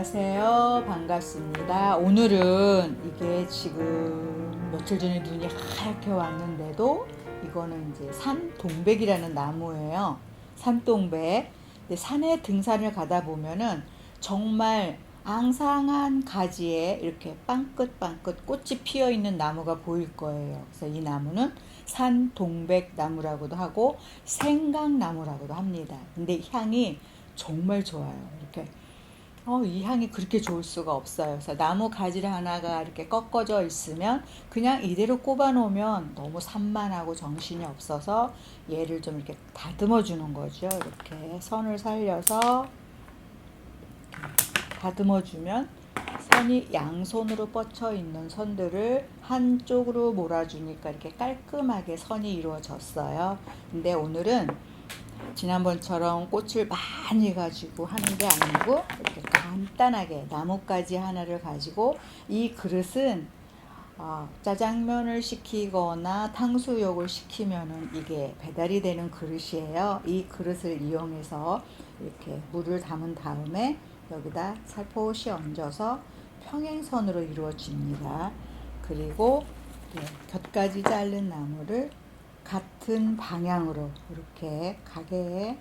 안녕하세요. 반갑습니다. 오늘은 이게 지금 며칠 전에 눈이 하얗게 왔는데도 이거는 이제 산동백이라는 나무예요. 산동백. 근데 산에 등산을 가다 보면은 정말 앙상한 가지에 이렇게 빵긋빵긋 꽃이 피어 있는 나무가 보일 거예요. 그래서 이 나무는 산동백 나무라고도 하고 생강나무라고도 합니다. 근데 향이 정말 좋아요. 이렇게 이 향이 그렇게 좋을 수가 없어요. 그래서 나무 가지 하나가 이렇게 꺾어져 있으면 그냥 이대로 꼽아 놓으면 너무 산만하고 정신이 없어서 얘를 좀 이렇게 다듬어 주는 거죠. 이렇게 선을 살려서 다듬어 주면 선이 양손으로 뻗쳐 있는 선들을 한쪽으로 몰아주니까 이렇게 깔끔하게 선이 이루어졌어요. 근데 오늘은 지난번처럼 꽃을 많이 가지고 하는 게 아니고 이렇게 간단하게 나뭇가지 하나를 가지고 이 그릇은 짜장면을 시키거나 탕수육을 시키면은 이게 배달이 되는 그릇이에요. 이 그릇을 이용해서 이렇게 물을 담은 다음에 여기다 살포시 얹어서 평행선으로 이루어집니다. 그리고 곁가지 자른 나무를 같은 방향으로 이렇게 가게에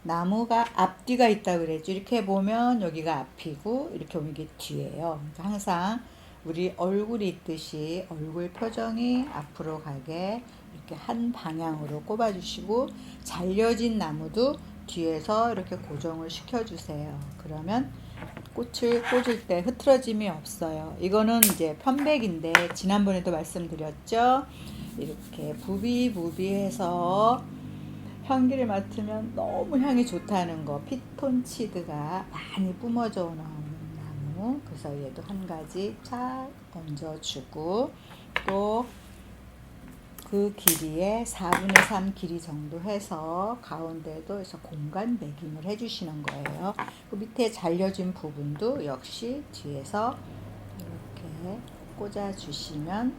나무가 앞뒤가 있다 그랬죠. 이렇게 보면 여기가 앞이고 이렇게 보면 이게 뒤예요. 그러니까 항상 우리 얼굴이 있듯이 얼굴 표정이 앞으로 가게 이렇게 한 방향으로 꼽아주시고 잘려진 나무도 뒤에서 이렇게 고정을 시켜주세요. 그러면 꽃을 꽂을 때 흐트러짐이 없어요. 이거는 이제 편백인데 지난번에도 말씀드렸죠. 이렇게 부비부비해서 향기를 맡으면 너무 향이 좋다는 거. 피톤치드가 많이 뿜어져 나오는 나무. 그래서 얘도 한 가지 착 얹어주고 또 그 길이에 4분의 3 길이 정도 해서 가운데도 해서 공간 매김을 해주시는 거예요. 그 밑에 잘려진 부분도 역시 뒤에서 이렇게 꽂아주시면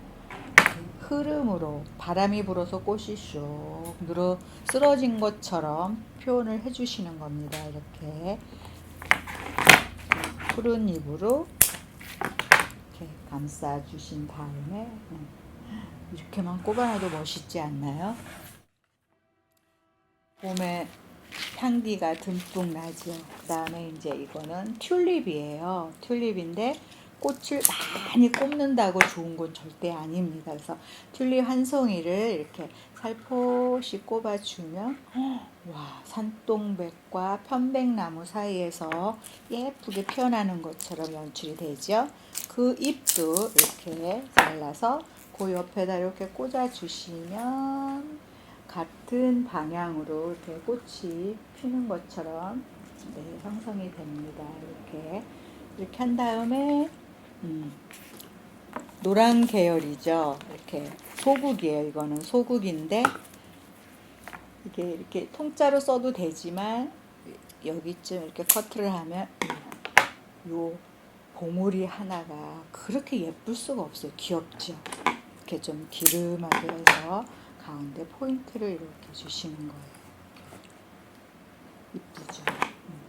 흐름으로 바람이 불어서 꽃이 쑥 늘어 쓰러진 것처럼 표현을 해주시는 겁니다. 이렇게 푸른 잎으로 이렇게 감싸주신 다음에 이렇게만 꼽아놔도 멋있지 않나요? 봄에 향기가 듬뿍 나죠. 그 다음에 이제 이거는 튤립이에요. 튤립인데 꽃을 많이 꼽는다고 좋은 건 절대 아닙니다. 그래서 튤립 한 송이를 이렇게 살포시 꼽아주면 와, 산동백과 편백나무 사이에서 예쁘게 피어나는 것처럼 연출이 되죠. 그 잎도 이렇게 잘라서 그 옆에다 이렇게 꽂아주시면 같은 방향으로 이렇게 꽃이 피는 것처럼 형성이 됩니다. 이렇게 한 다음에 노란 계열이죠. 이렇게 소국이에요. 이거는 소국인데 이게 이렇게 통짜로 써도 되지만 여기쯤 이렇게 커트를 하면 요 봉우리 하나가 그렇게 예쁠 수가 없어요. 귀엽죠. 이렇게 좀 기름하게 해서 가운데 포인트를 이렇게 주시는 거예요. 이쁘죠.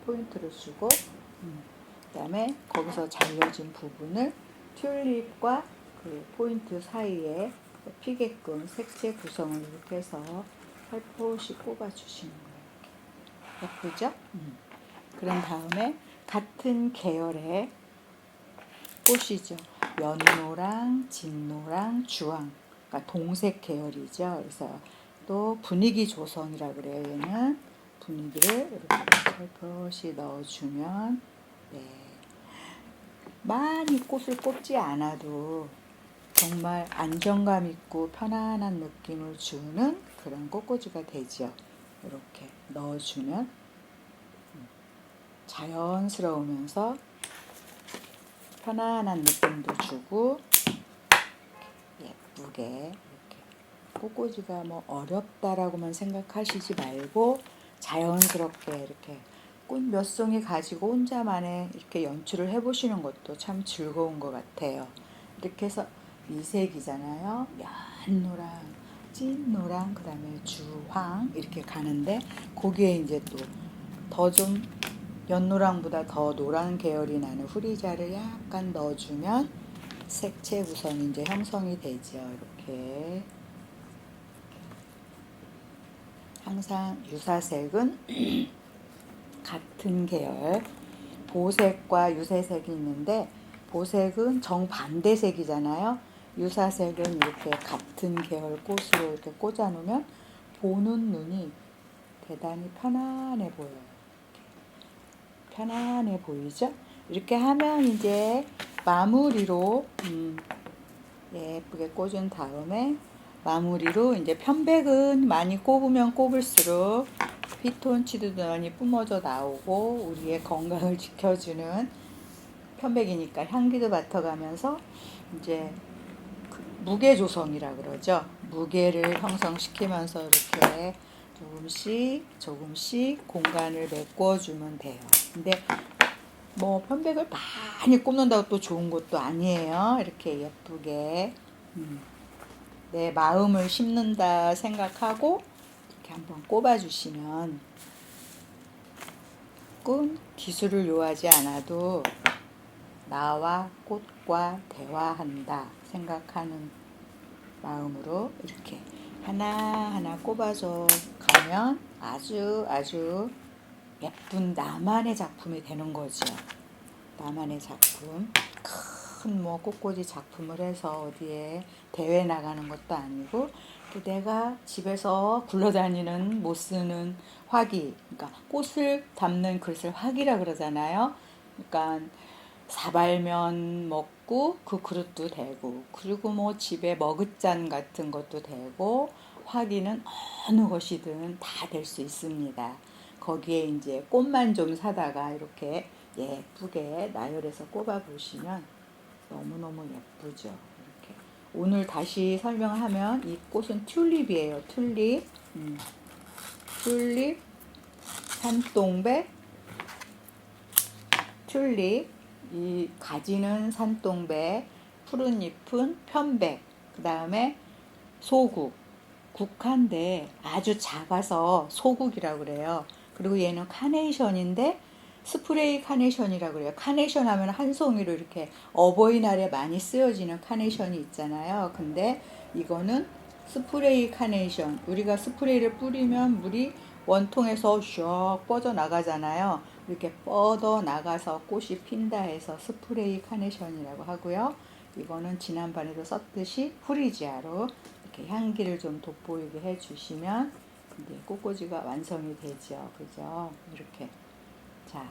포인트를 주고 그 다음에 거기서 잘려진 부분을 튤립과 그 포인트 사이에 피게끔 색채 구성을 이렇게 해서 살포시 꼽아주시는 거예요. 예쁘죠? 그런 다음에 같은 계열의 꽃이죠. 연노랑, 진노랑, 주황. 그러니까 동색 계열이죠. 그래서 또 분위기 조성이라 그래요. 얘는 분위기를 이렇게 살포시 넣어주면 많이 꽃을 꼽지 않아도 정말 안정감 있고 편안한 느낌을 주는 그런 꽃꽂이가 되죠. 이렇게 넣어주면 자연스러우면서 편안한 느낌도 주고 예쁘게 이렇게 꽃꽂이가 뭐 어렵다라고만 생각하시지 말고 자연스럽게 이렇게 꽃 몇 송이 가지고 혼자만의 이렇게 연출을 해보시는 것도 참 즐거운 것 같아요. 이렇게 해서 미색이잖아요. 연노랑, 찐노랑, 그 다음에 주황 이렇게 가는데 거기에 이제 또 더 좀 연노랑보다 더 노란 계열이 나는 후리자를 약간 넣어주면 색채 구성이 이제 형성이 되죠. 이렇게 항상 유사색은 같은 계열, 보색과 유사색이 있는데 보색은 정반대색이잖아요. 유사색은 이렇게 같은 계열 꽃으로 이렇게 꽂아 놓으면 보는 눈이 대단히 편안해 보여요. 편안해 보이죠? 이렇게 하면 이제 마무리로 예쁘게 꽂은 다음에 마무리로 이제 편백은 많이 꼽으면 꼽을수록 피톤치드도 많이 뿜어져 나오고 우리의 건강을 지켜주는 편백이니까 향기도 맡아가면서 이제 무게 조성이라 그러죠. 무게를 형성시키면서 이렇게 조금씩 공간을 메꿔주면 돼요. 근데 뭐 편백을 많이 꼽는다고 또 좋은 것도 아니에요. 이렇게 예쁘게 내 마음을 심는다 생각하고 이렇게 한번 꼽아주시면 꼭 기술을 요하지 않아도 나와 꽃과 대화한다 생각하는 마음으로 이렇게 하나하나 꼽아줘 가면 아주 예쁜 나만의 작품이 되는 거죠. 나만의 작품. 큰 뭐 꽃꽂이 작품을 해서 어디에 대회 나가는 것도 아니고 또 내가 집에서 굴러다니는 못 쓰는 화기, 그러니까 꽃을 담는 그릇을 화기라 그러잖아요. 그러니까 사발면 먹고 그 그릇도 되고 그리고 뭐 집에 머그잔 같은 것도 되고 화기는 어느 것이든 다 될 수 있습니다. 거기에 이제 꽃만 좀 사다가 이렇게 예쁘게 나열해서 꼽아 보시면 너무너무 예쁘죠. 이렇게 오늘 다시 설명하면 이 꽃은 튤립이에요. 튤립, 튤립, 산동백, 튤립. 이 가지는 산동백, 푸른 잎은 편백, 그 다음에 소국. 국화인데 아주 작아서 소국이라고 그래요. 그리고 얘는 카네이션인데 스프레이 카네이션이라고 그래요. 카네이션 하면 한 송이로 이렇게 어버이날에 많이 쓰여지는 카네이션이 있잖아요. 근데 이거는 스프레이 카네이션. 우리가 스프레이를 뿌리면 물이 원통에서 슉 뻗어나가잖아요. 이렇게 뻗어나가서 꽃이 핀다 해서 스프레이 카네이션이라고 하고요. 이거는 지난번에도 썼듯이 후리지아로 이렇게 향기를 좀 돋보이게 해주시면 이제 꽃꽂이가 완성이 되죠. 그죠? 이렇게. 자,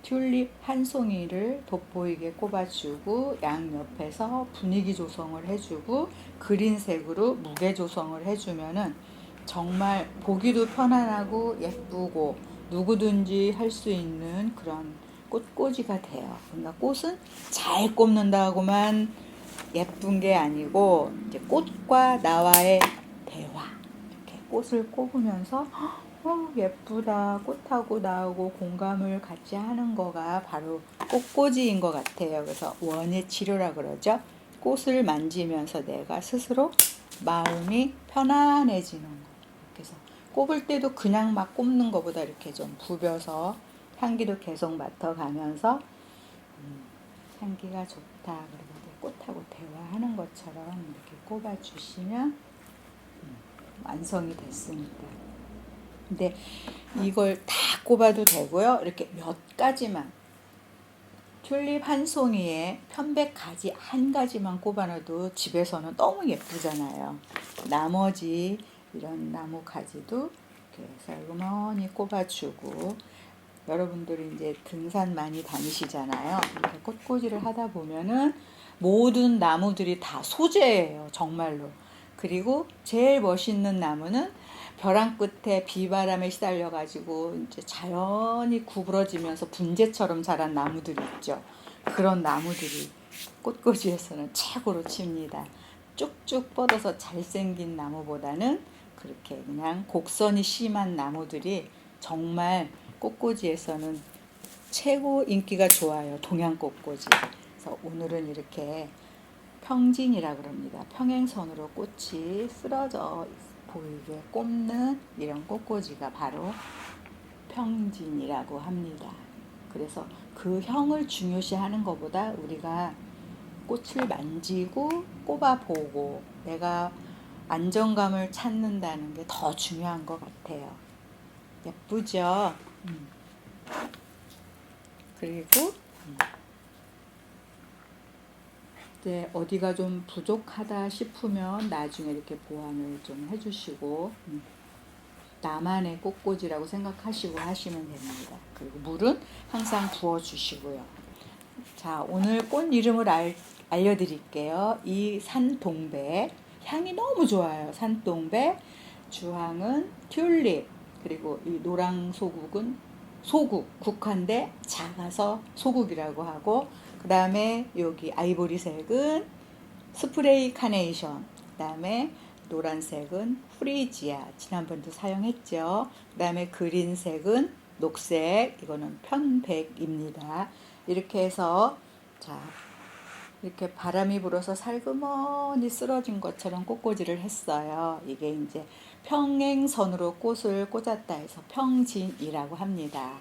튤립 한 송이를 돋보이게 꼽아주고 양옆에서 분위기 조성을 해주고 그린색으로 무게 조성을 해주면은 정말 보기도 편안하고 예쁘고 누구든지 할 수 있는 그런 꽃꽂이가 돼요. 그러니까 꽃은 잘 꼽는다고만 예쁜 게 아니고 이제 꽃과 나와의 대화. 이렇게 꽃을 꼽으면서 예쁘다. 꽃하고 나하고 공감을 같이 하는 거가 바로 꽃꽂이인 것 같아요. 그래서 원예 치료라 그러죠. 꽃을 만지면서 내가 스스로 마음이 편안해지는 거. 그래서 꼽을 때도 그냥 막 꼽는 것보다 이렇게 좀 부벼서 향기도 계속 맡아가면서 향기가 좋다. 그리고 꽃하고 대화하는 것처럼 이렇게 꼽아주시면 완성이 됐습니다. 근데 이걸 다 꼽아도 되고요. 이렇게 몇 가지만 튤립 한 송이에 편백 가지 한 가지만 꼽아놔도 집에서는 너무 예쁘잖아요. 나머지 이런 나무 가지도 이렇게 살그머니 꼽아주고 여러분들이 이제 등산 많이 다니시잖아요. 이렇게 꽃꽂이를 하다 보면은 모든 나무들이 다 소재예요. 정말로. 그리고 제일 멋있는 나무는 벼랑 끝에 비바람에 시달려가지고 이제 자연히 구부러지면서 분재처럼 자란 나무들이 있죠. 그런 나무들이 꽃꽂이에서는 최고로 칩니다. 쭉쭉 뻗어서 잘생긴 나무보다는 그렇게 그냥 곡선이 심한 나무들이 정말 꽃꽂이에서는 최고 인기가 좋아요. 동양 꽃꽂이. 그래서 오늘은 이렇게 평진이라 그럽니다. 평행선으로 꽃이 쓰러져 보이게 꼽는 이런 꽃꽂이가 바로 평진이라고 합니다. 그래서 그 형을 중요시하는 것보다 우리가 꽃을 만지고 꼽아보고 내가 안정감을 찾는다는 게 더 중요한 것 같아요. 예쁘죠? 그리고 이제 어디가 좀 부족하다 싶으면 나중에 이렇게 보완을 좀 해주시고 나만의 꽃꽂이라고 생각하시고 하시면 됩니다. 그리고 물은 항상 부어주시고요. 자, 오늘 꽃 이름을 알려드릴게요. 이 산동백 향이 너무 좋아요. 산동백, 주황은 튤립, 그리고 이 노랑 소국은 소국, 국화인데 작아서 소국이라고 하고, 그 다음에 여기 아이보리색은 스프레이 카네이션, 그 다음에 노란색은 프리지아, 지난번도 사용했죠. 그 다음에 그린색은 녹색, 이거는 편백입니다. 이렇게 해서 자, 이렇게 바람이 불어서 살그머니 쓰러진 것처럼 꽃꽂이를 했어요. 이게 이제 평행선으로 꽃을 꽂았다 해서 평진이라고 합니다.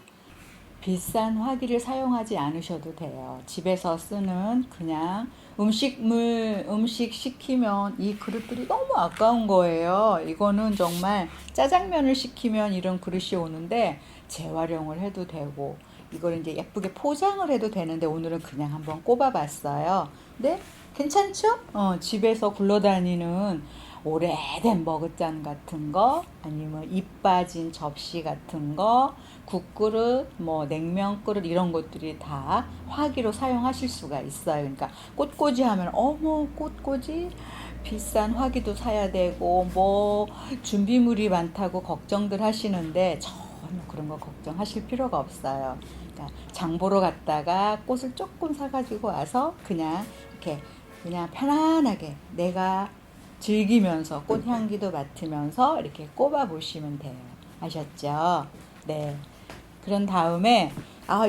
비싼 화기를 사용하지 않으셔도 돼요. 집에서 쓰는 그냥 음식 시키면 이 그릇들이 너무 아까운 거예요. 이거는 정말 짜장면을 시키면 이런 그릇이 오는데 재활용을 해도 되고, 이걸 이제 예쁘게 포장을 해도 되는데 오늘은 그냥 한번 꼽아봤어요. 근데 괜찮죠? 집에서 굴러다니는 오래된 머그잔 같은 거, 아니면 입 빠진 접시 같은 거, 국그릇, 뭐 냉면 그릇, 이런 것들이 다 화기로 사용하실 수가 있어요. 그러니까 꽃꽂이 하면 어머 꽃꽂이 비싼 화기도 사야 되고 뭐 준비물이 많다고 걱정들 하시는데 전혀 그런 거 걱정하실 필요가 없어요. 그러니까 장 보러 갔다가 꽃을 조금 사가지고 와서 그냥 이렇게 그냥 편안하게 내가 즐기면서 꽃향기도 맡으면서 이렇게 꼽아 보시면 돼요. 아셨죠? 네. 그런 다음에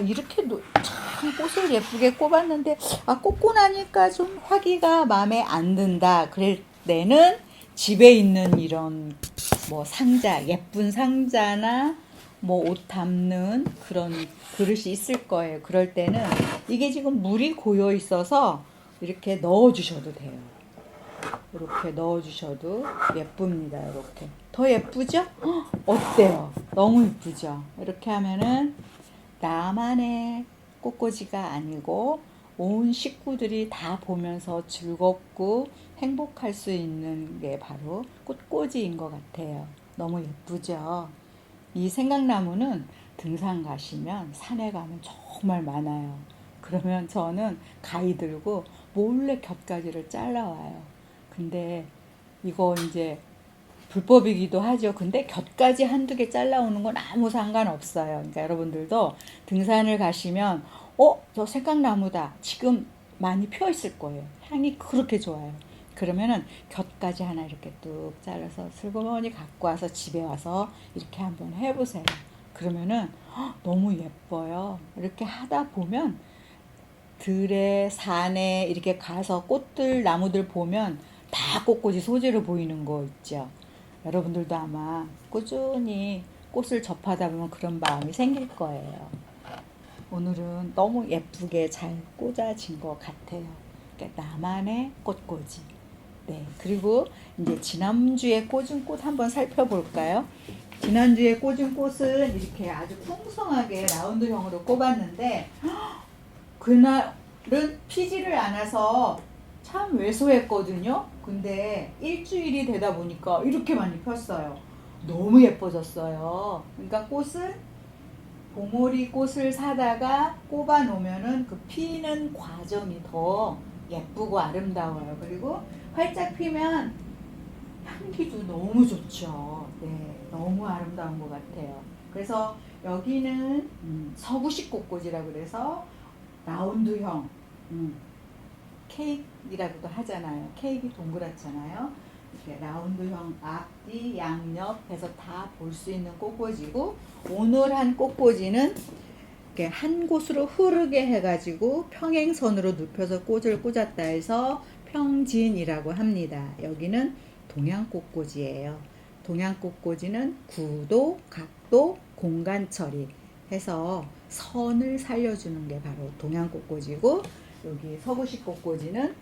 이렇게 참 꽃을 예쁘게 꼽았는데 꽂고 나니까 좀 화기가 마음에 안 든다. 그럴 때는 집에 있는 이런 뭐 상자, 예쁜 상자나 뭐 옷 담는 그런 그릇이 있을 거예요. 그럴 때는 이게 지금 물이 고여 있어서 이렇게 넣어 주셔도 돼요. 이렇게 넣어주셔도 예쁩니다. 이렇게 더 예쁘죠? 어때요? 너무 예쁘죠? 이렇게 하면은 나만의 꽃꽂이가 아니고 온 식구들이 다 보면서 즐겁고 행복할 수 있는 게 바로 꽃꽂이인 것 같아요. 너무 예쁘죠? 이 생강나무는 등산 가시면 산에 가면 정말 많아요. 그러면 저는 가위 들고 몰래 곁가지를 잘라와요. 근데 이거 이제 불법이기도 하죠. 근데 곁가지 한두 개 잘라오는 건 아무 상관없어요. 그러니까 여러분들도 등산을 가시면 저 생강나무다. 지금 많이 피어 있을 거예요. 향이 그렇게 좋아요. 그러면은 곁가지 하나 이렇게 뚝 잘라서 슬그머니 갖고 와서 집에 와서 이렇게 한번 해보세요. 그러면은 너무 예뻐요. 이렇게 하다 보면 들에 산에 이렇게 가서 꽃들 나무들 보면 다 꽃꽂이 소재로 보이는 거 있죠. 여러분들도 아마 꾸준히 꽃을 접하다 보면 그런 마음이 생길 거예요. 오늘은 너무 예쁘게 잘 꽂아진 것 같아요. 그러니까 나만의 꽃꽂이. 네, 그리고 이제 지난주에 꽂은 꽃 한번 살펴볼까요? 지난주에 꽂은 꽃은 이렇게 아주 풍성하게 라운드형으로 꼽았는데 그날은 피지를 않아서 참 왜소했거든요. 근데 일주일이 되다 보니까 이렇게 많이 폈어요. 너무 예뻐졌어요. 그러니까 꽃은 봉오리 꽃을 사다가 꼽아 놓으면은 그 피는 과정이 더 예쁘고 아름다워요. 그리고 활짝 피면 향기도 너무 좋죠. 네, 너무 아름다운 것 같아요. 그래서 여기는 서구식 꽃꽂이라고 그래서 라운드형 케이크이라고도 하잖아요. 케이크 동그랗잖아요. 이렇게 라운드형 앞뒤 양옆 해서 다 볼 수 있는 꽃꽂이고, 오늘 한 꽃꽂이는 이렇게 한 곳으로 흐르게 해가지고 평행선으로 눕혀서 꽃을 꽂았다 해서 평진이라고 합니다. 여기는 동양 꽃꽂이예요. 동양 꽃꽂이는 구도, 각도, 공간 처리, 해서 선을 살려주는 게 바로 동양꽃꽂이고, 여기 서구식 꽃꽂이는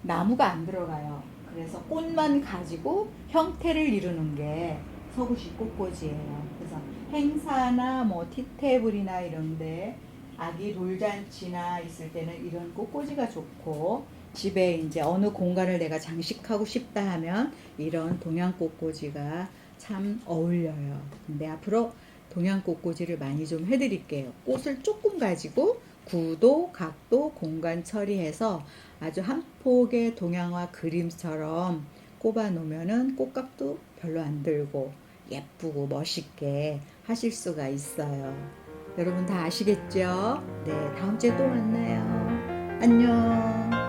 나무가 안 들어가요. 그래서 꽃만 가지고 형태를 이루는 게 서구식 꽃꽂이예요. 그래서 행사나 뭐 티테이블이나 이런데 아기 돌잔치나 있을 때는 이런 꽃꽂이가 좋고, 집에 이제 어느 공간을 내가 장식하고 싶다 하면 이런 동양 꽃꽂이가 참 어울려요. 근데 앞으로 동양 꽃꽂이를 많이 좀 해드릴게요. 꽃을 조금 가지고 구도, 각도, 공간 처리해서 아주 한 폭의 동양화 그림처럼 꼽아 놓으면은 꽃값도 별로 안 들고 예쁘고 멋있게 하실 수가 있어요. 여러분 다 아시겠죠? 네, 다음 주에 또 만나요. 안녕.